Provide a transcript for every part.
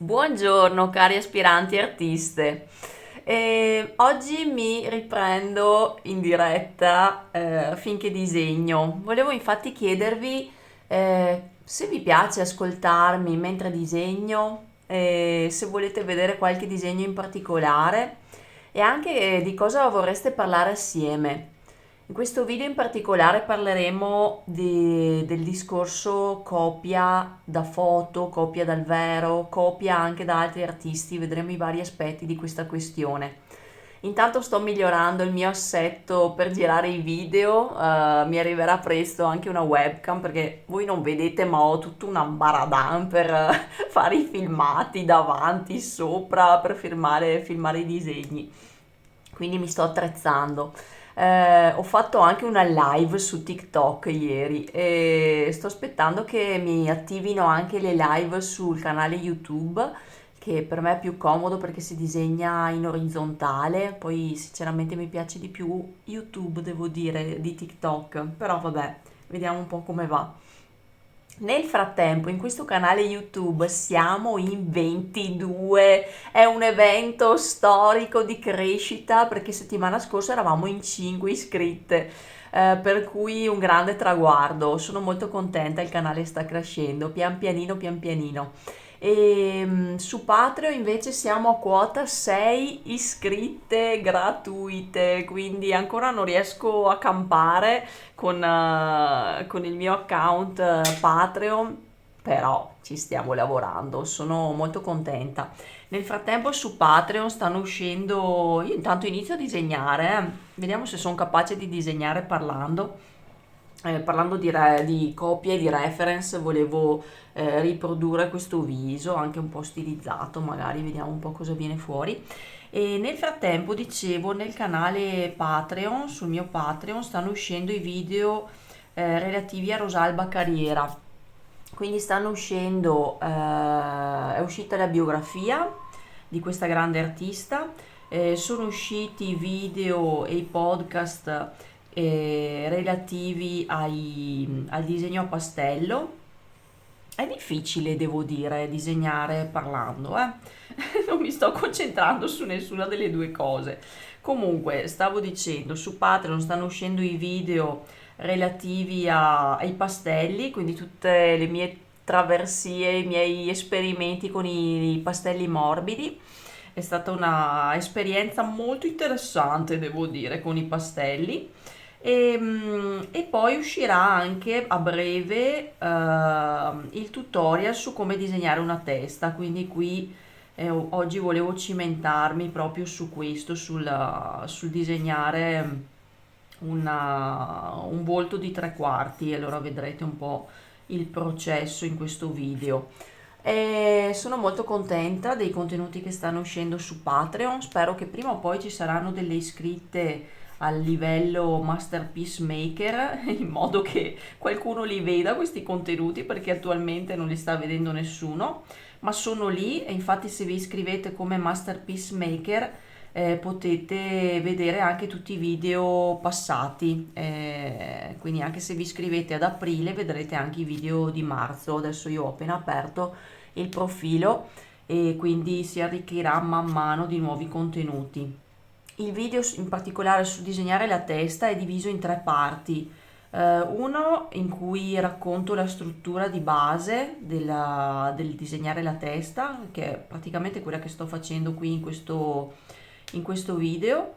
Buongiorno cari aspiranti artiste. Oggi mi riprendo in diretta finché disegno. Volevo infatti chiedervi se vi piace ascoltarmi mentre disegno, se volete vedere qualche disegno in particolare e anche di cosa vorreste parlare assieme. In questo video in particolare parleremo del discorso copia da foto, copia dal vero, copia anche da altri artisti, vedremo i vari aspetti di questa questione. Intanto sto migliorando il mio assetto per girare i video, mi arriverà presto anche una webcam perché voi non vedete ma ho tutto un ambaradan per fare i filmati davanti, sopra, per filmare i disegni. Quindi mi sto attrezzando. Ho fatto anche una live su TikTok ieri e sto aspettando che mi attivino anche le live sul canale YouTube, che per me è più comodo perché si disegna in orizzontale. Poi sinceramente mi piace di più YouTube, devo dire, di TikTok, però vabbè, vediamo un po' come va. Nel frattempo, in questo canale YouTube siamo in 22, è un evento storico di crescita perché settimana scorsa eravamo in 5 iscritte, per cui un grande traguardo. Sono molto contenta, il canale sta crescendo pian pianino, pian pianino. E su Patreon invece siamo a quota 6 iscritte gratuite, quindi ancora non riesco a campare con il mio account Patreon, però ci stiamo lavorando, sono molto contenta. Nel frattempo su Patreon stanno uscendo, io intanto inizio a disegnare, vediamo se sono capace di disegnare parlando. Parlando di copie e di reference, volevo riprodurre questo viso anche un po' stilizzato, magari vediamo un po' cosa viene fuori. E nel frattempo, dicevo, nel canale Patreon, sul mio Patreon, stanno uscendo i video relativi a Rosalba Carriera. Quindi stanno uscendo, è uscita la biografia di questa grande artista, sono usciti i video e i podcast relativi al disegno a pastello. È difficile, devo dire, disegnare parlando, eh? Non mi sto concentrando su nessuna delle due cose. Comunque, stavo dicendo, su Patreon stanno uscendo i video relativi ai pastelli, quindi tutte le mie traversie, i miei esperimenti con i pastelli morbidi. È stata una esperienza molto interessante, devo dire, con i pastelli. E poi uscirà anche a breve il tutorial su come disegnare una testa, quindi qui oggi volevo cimentarmi proprio su questo, sul disegnare un volto di tre quarti, e allora vedrete un po' il processo in questo video. E sono molto contenta dei contenuti che stanno uscendo su Patreon, spero che prima o poi ci saranno delle iscritte al livello Masterpiece Maker in modo che qualcuno li veda questi contenuti perché attualmente non li sta vedendo nessuno, ma sono lì e infatti se vi iscrivete come Masterpiece Maker potete vedere anche tutti i video passati, quindi anche se vi iscrivete ad aprile vedrete anche i video di marzo. Adesso io ho appena aperto il profilo e quindi si arricchirà man mano di nuovi contenuti. Il video in particolare su disegnare la testa è diviso in tre parti. Uno in cui racconto la struttura di base del disegnare la testa, che è praticamente quella che sto facendo qui in questo video,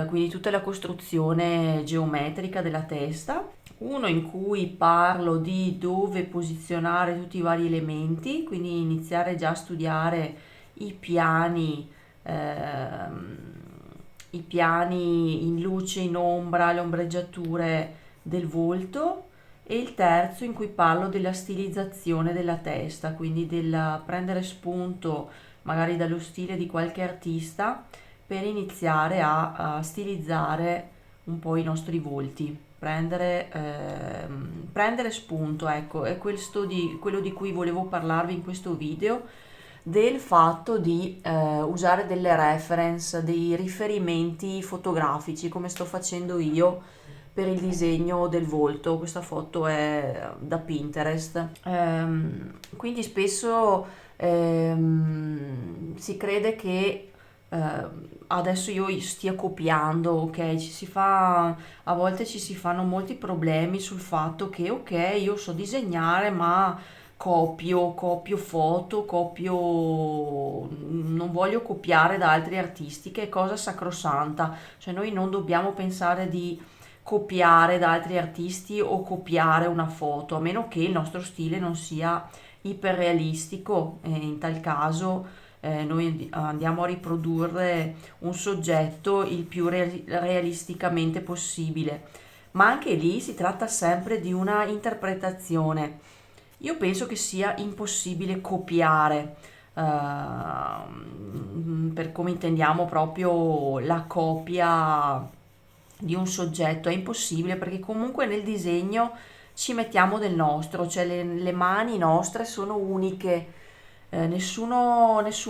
quindi tutta la costruzione geometrica della testa. Uno in cui parlo di dove posizionare tutti i vari elementi, quindi iniziare già a studiare i piani, ehm, i piani in luce, in ombra, le ombreggiature del volto. E il terzo in cui parlo della stilizzazione della testa, quindi del prendere spunto magari dallo stile di qualche artista per iniziare a stilizzare un po' i nostri volti, prendere spunto, ecco, è quello di cui volevo parlarvi in questo video, del fatto di usare delle reference, dei riferimenti fotografici, come sto facendo io per il disegno del volto. Questa foto è da Pinterest. Quindi spesso Si crede che adesso io stia copiando, ok? A volte ci si fanno molti problemi sul fatto che, ok, io so disegnare, ma copio foto, non voglio copiare da altri artisti, che è cosa sacrosanta. Cioè noi non dobbiamo pensare di copiare da altri artisti o copiare una foto, a meno che il nostro stile non sia iperrealistico, e in tal caso noi andiamo a riprodurre un soggetto il più realisticamente possibile. Ma anche lì si tratta sempre di una interpretazione. Io penso che sia impossibile copiare, per come intendiamo proprio la copia di un soggetto, è impossibile perché comunque nel disegno ci mettiamo del nostro, cioè le mani nostre sono uniche, nessun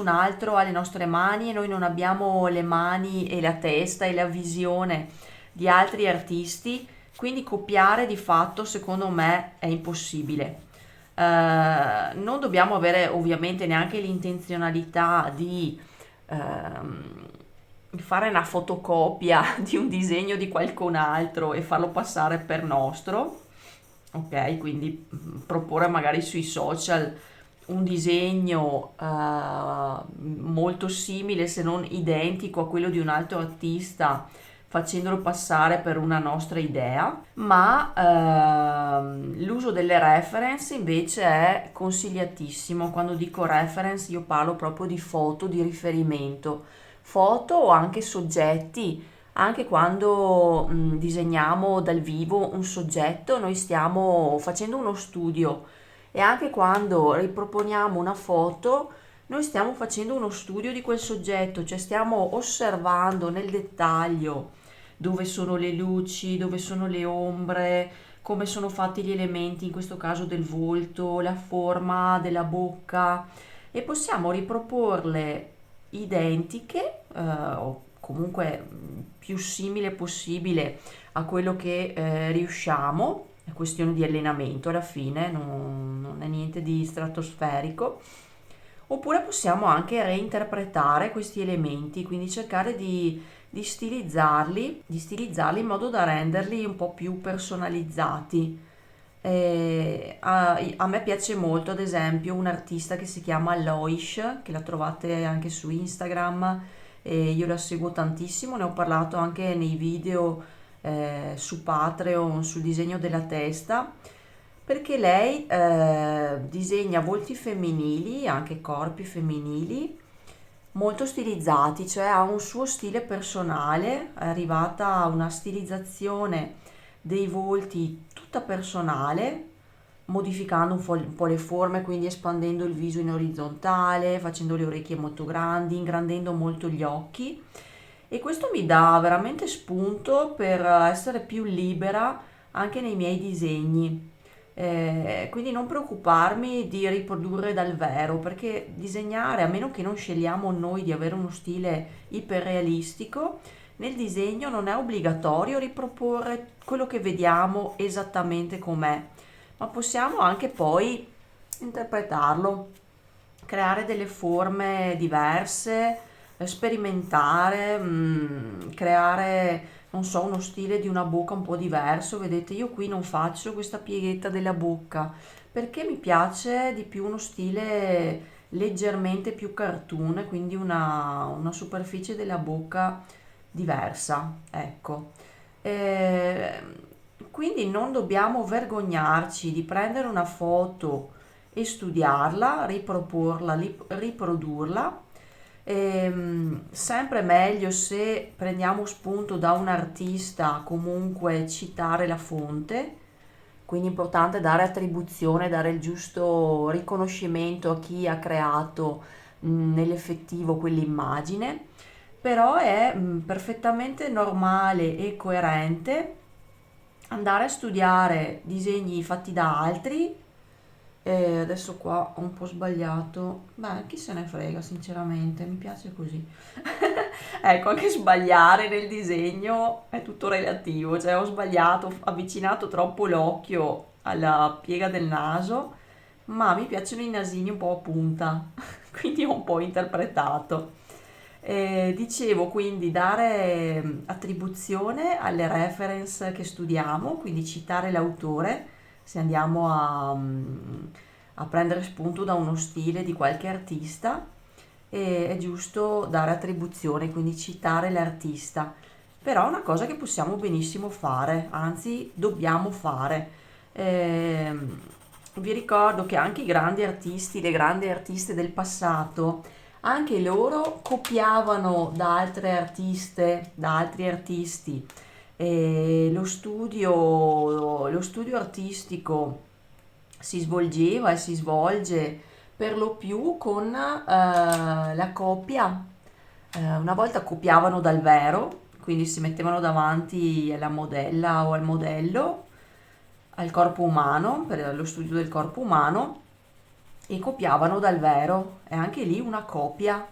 altro ha le nostre mani e noi non abbiamo le mani e la testa e la visione di altri artisti, quindi copiare di fatto secondo me è impossibile. Non dobbiamo avere ovviamente neanche l'intenzionalità di fare una fotocopia di un disegno di qualcun altro e farlo passare per nostro, ok? Quindi proporre magari sui social un disegno molto simile, se non identico a quello di un altro artista, facendolo passare per una nostra idea, ma l'uso delle reference invece è consigliatissimo. Quando dico reference io parlo proprio di foto di riferimento, foto o anche soggetti. Anche quando disegniamo dal vivo un soggetto, noi stiamo facendo uno studio, e anche quando riproponiamo una foto, noi stiamo facendo uno studio di quel soggetto, cioè stiamo osservando nel dettaglio dove sono le luci, dove sono le ombre, come sono fatti gli elementi, in questo caso del volto, la forma della bocca, e possiamo riproporle identiche, o comunque più simile possibile a quello che riusciamo. È questione di allenamento alla fine, non è niente di stratosferico. Oppure possiamo anche reinterpretare questi elementi, quindi cercare di stilizzarli in modo da renderli un po' più personalizzati. A me piace molto, ad esempio, un artista che si chiama Loish, che la trovate anche su Instagram, e io la seguo tantissimo, ne ho parlato anche nei video su Patreon sul disegno della testa, perché lei disegna volti femminili, anche corpi femminili, molto stilizzati, cioè ha un suo stile personale, è arrivata a una stilizzazione dei volti tutta personale, modificando un po' le forme, quindi espandendo il viso in orizzontale, facendo le orecchie molto grandi, ingrandendo molto gli occhi. E questo mi dà veramente spunto per essere più libera anche nei miei disegni. Quindi non preoccuparmi di riprodurre dal vero, perché disegnare, a meno che non scegliamo noi di avere uno stile iperrealistico, nel disegno non è obbligatorio riproporre quello che vediamo esattamente com'è, ma possiamo anche poi interpretarlo, creare delle forme diverse, sperimentare, creare, non so, uno stile di una bocca un po' diverso. Vedete, io qui non faccio questa pieghetta della bocca perché mi piace di più uno stile leggermente più cartoon, quindi una superficie della bocca diversa, ecco. Eh, quindi non dobbiamo vergognarci di prendere una foto e studiarla, riproporla, riprodurla. Sempre meglio se prendiamo spunto da un artista, comunque citare la fonte, quindi è importante dare attribuzione, dare il giusto riconoscimento a chi ha creato nell'effettivo quell'immagine, però è perfettamente normale e coerente andare a studiare disegni fatti da altri. Adesso qua ho un po' sbagliato, beh, chi se ne frega, sinceramente, mi piace così. Ecco, anche sbagliare nel disegno è tutto relativo, cioè ho sbagliato, ho avvicinato troppo l'occhio alla piega del naso, ma mi piacciono i nasini un po' a punta, quindi ho un po' interpretato. Dicevo quindi dare attribuzione alle reference che studiamo, quindi citare l'autore se andiamo a prendere spunto da uno stile di qualche artista, e è giusto dare attribuzione, quindi citare l'artista. Però è una cosa che possiamo benissimo fare, anzi dobbiamo fare. Ehm, Vi ricordo che anche i grandi artisti, le grandi artiste del passato, anche loro copiavano da altre artiste, da altri artisti. E lo studio artistico si svolgeva e si svolge per lo più con la copia. Una volta copiavano dal vero, quindi si mettevano davanti alla modella o al modello, al corpo umano, per lo studio del corpo umano, e copiavano dal vero. E anche lì una copia.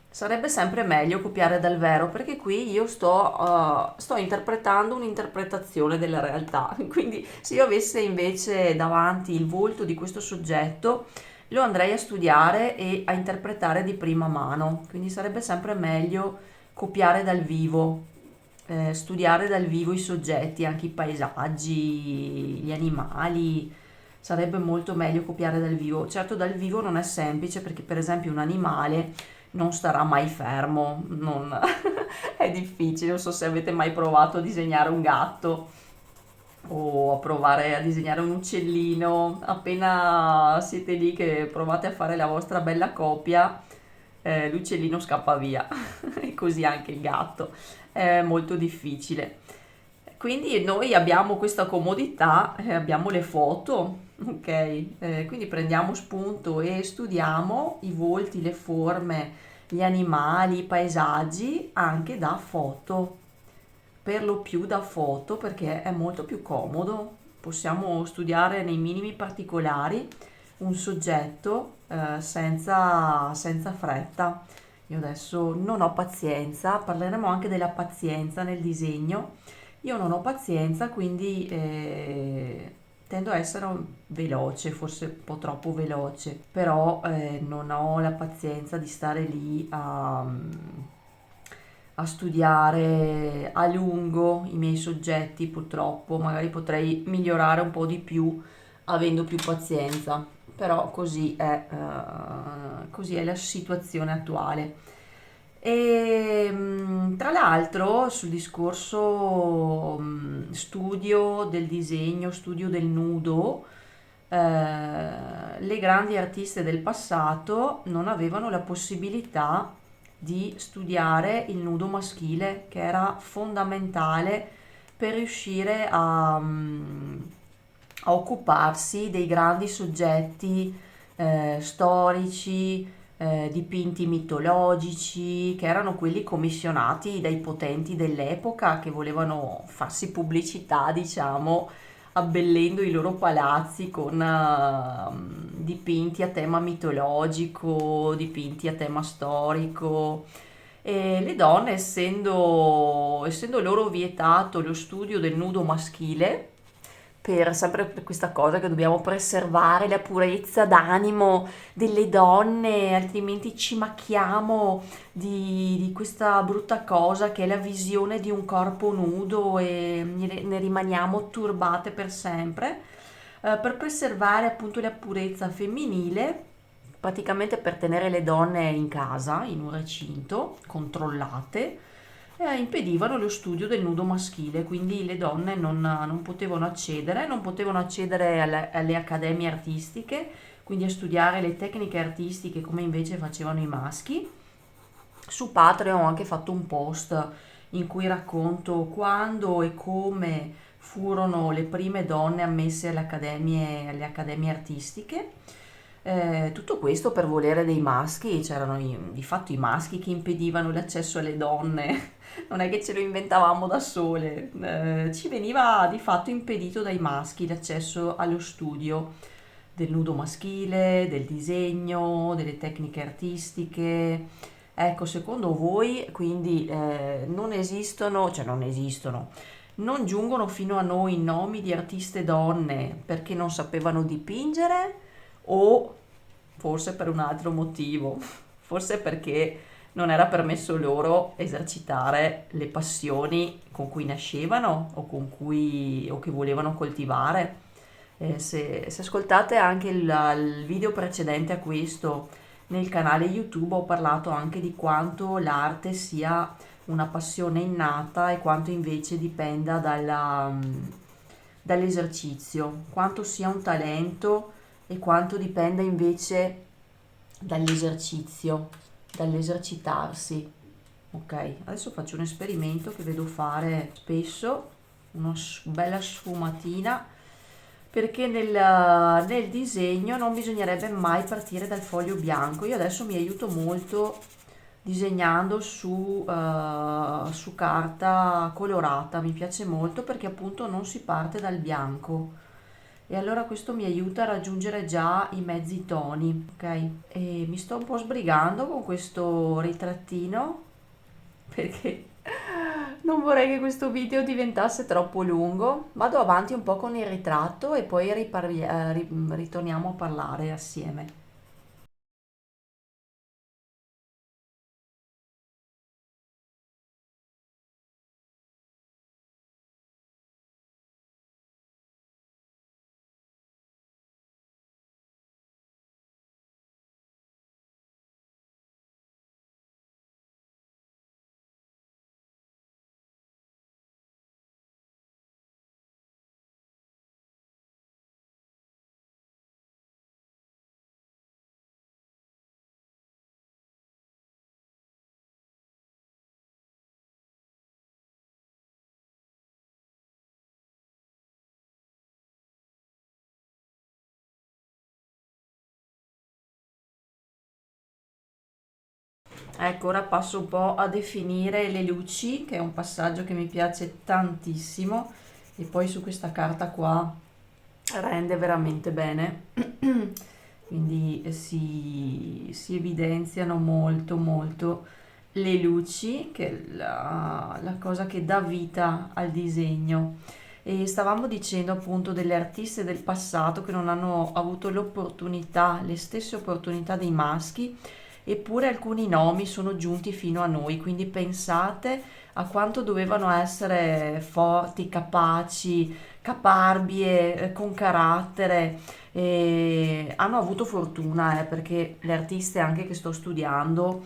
Sarebbe sempre meglio copiare dal vero perché qui io sto interpretando un'interpretazione della realtà. Quindi se io avessi invece davanti il volto di questo soggetto, lo andrei a studiare e a interpretare di prima mano. Quindi sarebbe sempre meglio copiare dal vivo, studiare dal vivo i soggetti, anche i paesaggi, gli animali. Sarebbe molto meglio copiare dal vivo. Certo, dal vivo non è semplice perché per esempio un animale non starà mai fermo, è difficile. Non so se avete mai provato a disegnare un gatto o a provare a disegnare un uccellino. Appena siete lì che provate a fare la vostra bella copia, l'uccellino scappa via e così anche il gatto. È molto difficile. Quindi noi abbiamo questa comodità, abbiamo le foto, ok? Quindi prendiamo spunto e studiamo i volti, le forme, gli animali, i paesaggi anche da foto, per lo più da foto perché è molto più comodo. Possiamo studiare nei minimi particolari un soggetto senza fretta. Io adesso non ho pazienza, parleremo anche della pazienza nel disegno. Io non ho pazienza, quindi tendo a essere veloce, forse un po' troppo veloce, però non ho la pazienza di stare lì a studiare a lungo i miei soggetti, purtroppo. Magari potrei migliorare un po' di più avendo più pazienza, però così è la situazione attuale. Tra l'altro sul discorso studio del disegno, studio del nudo, le grandi artiste del passato non avevano la possibilità di studiare il nudo maschile, che era fondamentale per riuscire a occuparsi dei grandi soggetti storici, dipinti mitologici, che erano quelli commissionati dai potenti dell'epoca che volevano farsi pubblicità, diciamo, abbellendo i loro palazzi con dipinti a tema mitologico, dipinti a tema storico. E le donne, essendo loro vietato lo studio del nudo maschile, sempre per questa cosa che dobbiamo preservare la purezza d'animo delle donne, altrimenti ci macchiamo di questa brutta cosa che è la visione di un corpo nudo e ne rimaniamo turbate per sempre. Per preservare appunto la purezza femminile, praticamente per tenere le donne in casa, in un recinto, controllate, impedivano lo studio del nudo maschile, quindi le donne non potevano accedere alle accademie artistiche, quindi a studiare le tecniche artistiche come invece facevano i maschi. Su Patreon ho anche fatto un post in cui racconto quando e come furono le prime donne ammesse alle accademie artistiche. Tutto questo per volere dei maschi, c'erano di fatto i maschi che impedivano l'accesso alle donne, non è che ce lo inventavamo da sole, ci veniva di fatto impedito dai maschi l'accesso allo studio del nudo maschile, del disegno, delle tecniche artistiche. Ecco, secondo voi quindi non esistono, cioè non esistono, non giungono fino a noi nomi di artiste donne perché non sapevano dipingere o forse per un altro motivo, forse perché non era permesso loro esercitare le passioni con cui nascevano o che volevano coltivare. Se ascoltate anche il video precedente a questo nel canale YouTube, ho parlato anche di quanto l'arte sia una passione innata e quanto invece dipenda dall'esercizio, quanto sia un talento e quanto dipenda invece dall'esercizio, dall'esercitarsi. Ok, adesso faccio un esperimento che vedo fare spesso, una bella sfumatina, perché nel disegno non bisognerebbe mai partire dal foglio bianco. Io adesso mi aiuto molto disegnando su carta colorata, mi piace molto perché appunto non si parte dal bianco e allora questo mi aiuta a raggiungere già i mezzi toni, ok? E mi sto un po' sbrigando con questo ritrattino perché non vorrei che questo video diventasse troppo lungo. Vado avanti un po' con il ritratto e poi ritorniamo a parlare assieme. Ecco, ora passo un po' a definire le luci, che è un passaggio che mi piace tantissimo e poi su questa carta qua rende veramente bene. Quindi si evidenziano molto molto le luci, che è la cosa che dà vita al disegno. E stavamo dicendo appunto delle artiste del passato che non hanno avuto l'opportunità, le stesse opportunità dei maschi, eppure alcuni nomi sono giunti fino a noi, quindi pensate a quanto dovevano essere forti, capaci, caparbie, con carattere. E hanno avuto fortuna, perché le artiste anche che sto studiando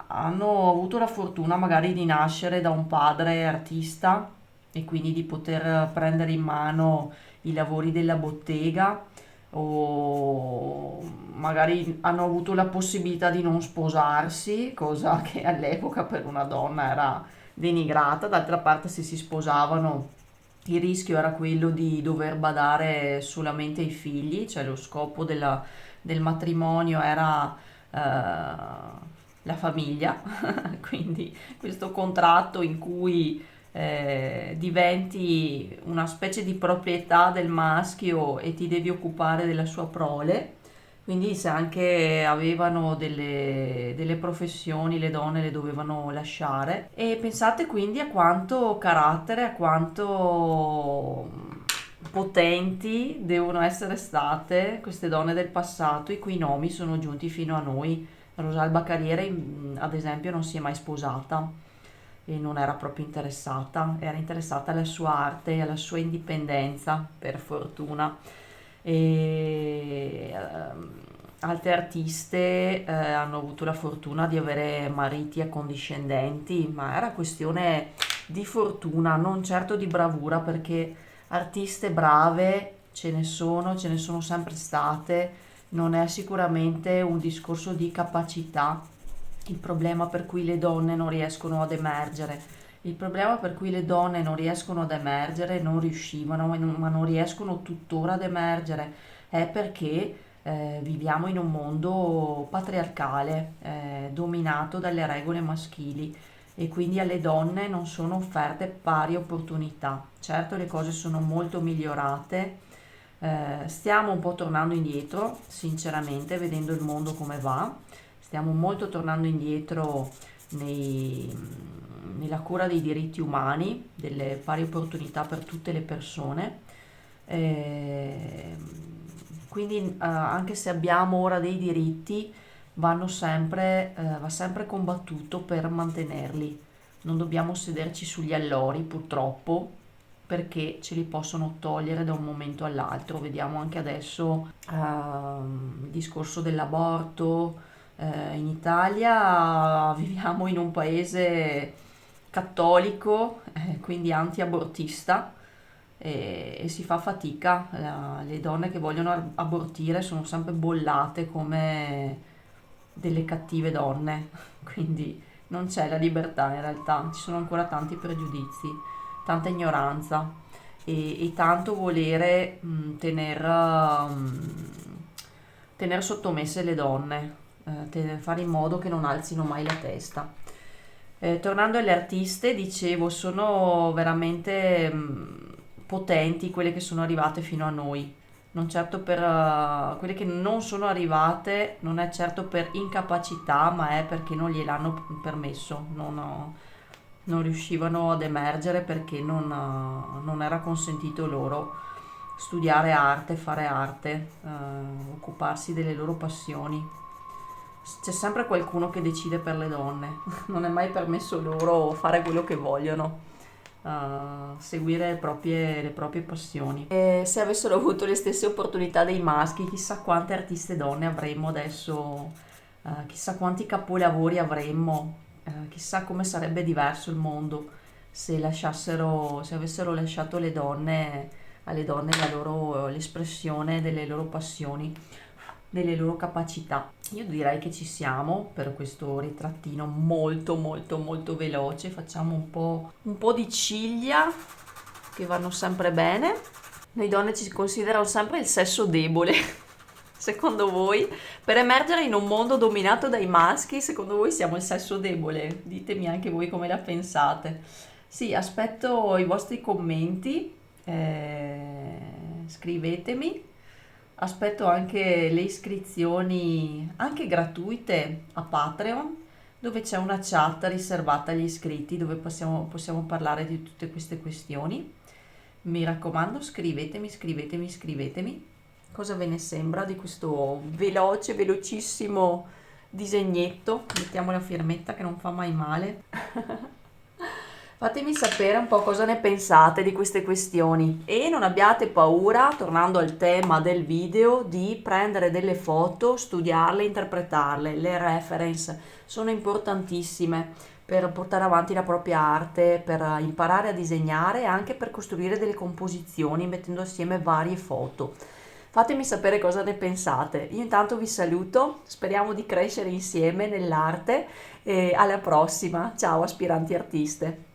hanno avuto la fortuna magari di nascere da un padre artista e quindi di poter prendere in mano i lavori della bottega o magari hanno avuto la possibilità di non sposarsi, cosa che all'epoca per una donna era denigrata. D'altra parte, se si sposavano, il rischio era quello di dover badare solamente ai figli, cioè lo scopo del matrimonio era la famiglia, quindi questo contratto in cui diventi una specie di proprietà del maschio e ti devi occupare della sua prole. Quindi se anche avevano delle professioni, le donne le dovevano lasciare. E pensate quindi a quanto carattere, a quanto potenti devono essere state queste donne del passato, i cui nomi sono giunti fino a noi. Rosalba Carriere, ad esempio, non si è mai sposata e non era proprio interessata, era interessata alla sua arte e alla sua indipendenza, per fortuna. E altre artiste hanno avuto la fortuna di avere mariti accondiscendenti, ma era questione di fortuna, non certo di bravura, perché artiste brave ce ne sono sempre state, non è sicuramente un discorso di capacità il problema per cui le donne non riescono ad emergere. Il problema per cui le donne non riescono ad emergere, non riuscivano, ma non riescono tuttora ad emergere, è perché viviamo in un mondo patriarcale, dominato dalle regole maschili e quindi alle donne non sono offerte pari opportunità. Certo, le cose sono molto migliorate, stiamo un po' tornando indietro, sinceramente, vedendo il mondo come va. Stiamo molto tornando indietro nei- nella cura dei diritti umani, delle pari opportunità per tutte le persone. Eh, quindi anche se abbiamo ora dei diritti, va sempre combattuto per mantenerli. Non dobbiamo sederci sugli allori, purtroppo, perché ce li possono togliere da un momento all'altro. Vediamo anche adesso il discorso dell'aborto. In Italia viviamo in un paese cattolico, quindi anti-abortista, e si fa fatica. Le donne che vogliono abortire sono sempre bollate come delle cattive donne, quindi non c'è la libertà in realtà, ci sono ancora tanti pregiudizi, tanta ignoranza e tanto volere tener sottomesse le donne, fare in modo che non alzino mai la testa. Tornando alle artiste, dicevo, sono veramente potenti quelle che sono arrivate fino a noi. Non certo per quelle che non sono arrivate, non è certo per incapacità, ma è perché non gliel'hanno permesso, non riuscivano ad emergere perché non era consentito loro studiare arte, fare arte, occuparsi delle loro passioni. C'è sempre qualcuno che decide per le donne, non è mai permesso loro fare quello che vogliono, seguire le proprie passioni. E se avessero avuto le stesse opportunità dei maschi, chissà quante artiste donne avremmo adesso, chissà quanti capolavori avremmo, chissà come sarebbe diverso il mondo se avessero lasciato alle donne l'espressione delle loro passioni, delle loro capacità. Io direi che ci siamo per questo ritrattino molto molto molto veloce. Facciamo un po' di ciglia che vanno sempre bene. Noi donne ci considerano sempre il sesso debole. Secondo voi, per emergere in un mondo dominato dai maschi, secondo voi siamo il sesso debole? Ditemi anche voi come la pensate. Sì, aspetto i vostri commenti, scrivetemi. Aspetto anche le iscrizioni, anche gratuite, a Patreon, dove c'è una chat riservata agli iscritti, dove possiamo parlare di tutte queste questioni. Mi raccomando, scrivetemi, scrivetemi, scrivetemi. Cosa ve ne sembra di questo velocissimo disegnetto? Mettiamo la firmetta che non fa mai male. Fatemi sapere un po' cosa ne pensate di queste questioni e non abbiate paura, tornando al tema del video, di prendere delle foto, studiarle, interpretarle. Le reference sono importantissime per portare avanti la propria arte, per imparare a disegnare e anche per costruire delle composizioni mettendo assieme varie foto. Fatemi sapere cosa ne pensate. Io intanto vi saluto, speriamo di crescere insieme nell'arte e alla prossima. Ciao aspiranti artiste.